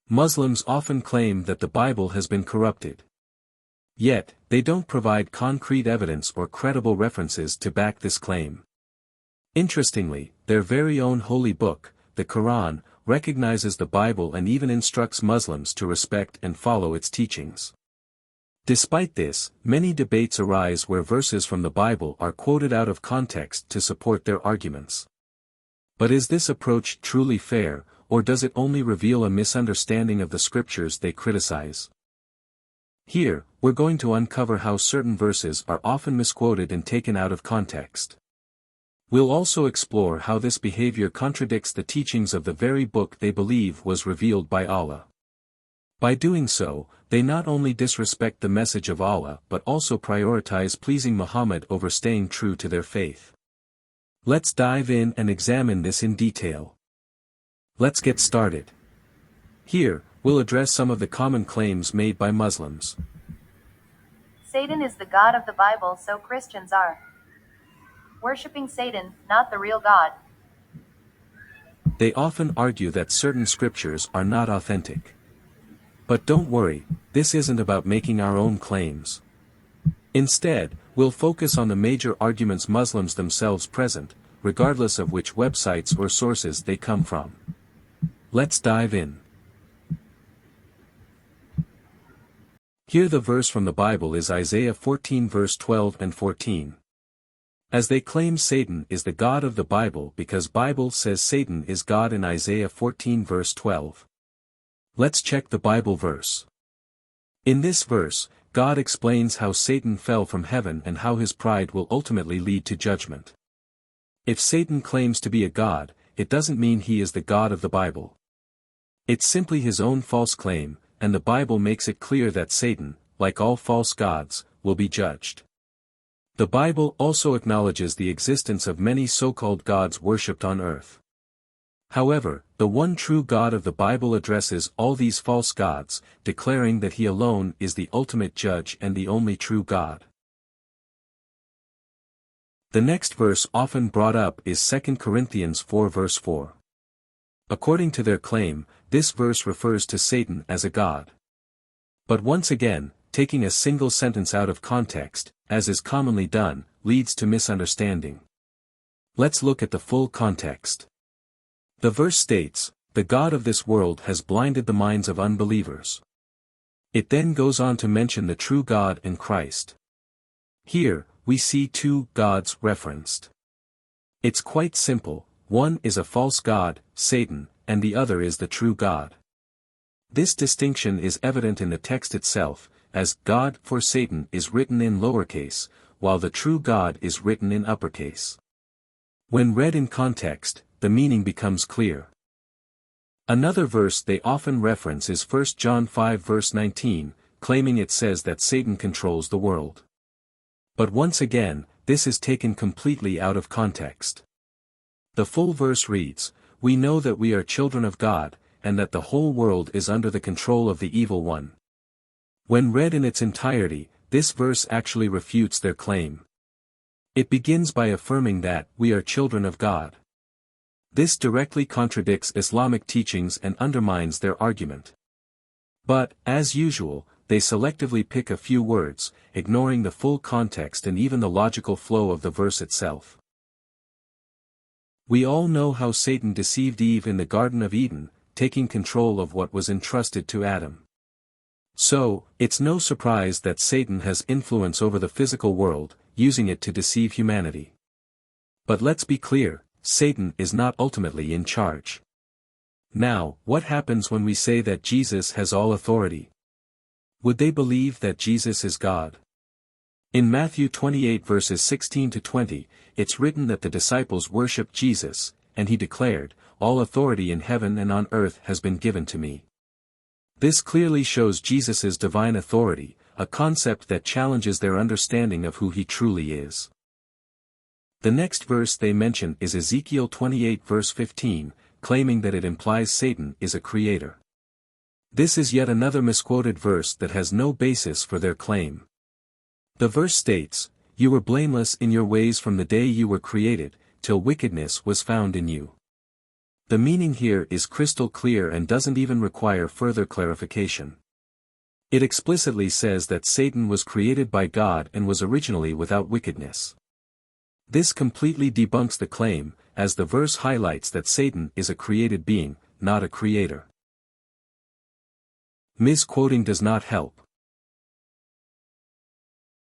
Muslims often claim that the Bible has been corrupted. Yet, they don't provide concrete evidence or credible references to back this claim. Interestingly, their very own holy book, the Quran, recognizes the Bible and even instructs Muslims to respect and follow its teachings. Despite this, many debates arise where verses from the Bible are quoted out of context to support their arguments. But is this approach truly fair, or does it only reveal a misunderstanding of the scriptures they criticize? Here, we're going to uncover how certain verses are often misquoted and taken out of context. We'll also explore how this behavior contradicts the teachings of the very book they believe was revealed by Allah. By doing so, they not only disrespect the message of Allah but also prioritize pleasing Muhammad over staying true to their faith. Let's dive in and examine this in detail. Let's get started. Here, we'll address some of the common claims made by Muslims. Satan is the God of the Bible, so Christians are worshipping Satan, not the real God. They often argue that certain scriptures are not authentic. But don't worry, this isn't about making our own claims. Instead, we'll focus on the major arguments Muslims themselves present, regardless of which websites or sources they come from. Let's dive in. Here the verse from the Bible is Isaiah 14 verse 12 and 14. As they claim Satan is the God of the Bible because Bible says Satan is God in Isaiah 14 verse 12. Let's check the Bible verse. In this verse, God explains how Satan fell from heaven and how his pride will ultimately lead to judgment. If Satan claims to be a god, it doesn't mean he is the God of the Bible. It's simply his own false claim, and the Bible makes it clear that Satan, like all false gods, will be judged. The Bible also acknowledges the existence of many so-called gods worshipped on earth. However, the one true God of the Bible addresses all these false gods, declaring that he alone is the ultimate judge and the only true God. The next verse often brought up is 2 Corinthians 4 verse 4. According to their claim, this verse refers to Satan as a god. But once again, taking a single sentence out of context, as is commonly done, leads to misunderstanding. Let's look at the full context. The verse states, "The God of this world has blinded the minds of unbelievers." It then goes on to mention the true God and Christ. Here, we see two gods referenced. It's quite simple, one is a false god, Satan, and the other is the true God. This distinction is evident in the text itself, as God for Satan is written in lowercase, while the true God is written in uppercase. When read in context, the meaning becomes clear. Another verse they often reference is 1 John 5 verse 19, claiming it says that Satan controls the world. But once again, this is taken completely out of context. The full verse reads, "We know that we are children of God, and that the whole world is under the control of the evil one." When read in its entirety, this verse actually refutes their claim. It begins by affirming that we are children of God. This directly contradicts Islamic teachings and undermines their argument. But, as usual, they selectively pick a few words, ignoring the full context and even the logical flow of the verse itself. We all know how Satan deceived Eve in the Garden of Eden, taking control of what was entrusted to Adam. So, it's no surprise that Satan has influence over the physical world, using it to deceive humanity. But let's be clear, Satan is not ultimately in charge. Now, what happens when we say that Jesus has all authority? Would they believe that Jesus is God? In Matthew 28 verses 16 to 20, it's written that the disciples worshipped Jesus, and he declared, "All authority in heaven and on earth has been given to me." This clearly shows Jesus' divine authority, a concept that challenges their understanding of who he truly is. The next verse they mention is Ezekiel 28 verse 15, claiming that it implies Satan is a creator. This is yet another misquoted verse that has no basis for their claim. The verse states, "You were blameless in your ways from the day you were created, till wickedness was found in you." The meaning here is crystal clear and doesn't even require further clarification. It explicitly says that Satan was created by God and was originally without wickedness. This completely debunks the claim, as the verse highlights that Satan is a created being, not a creator. Misquoting does not help.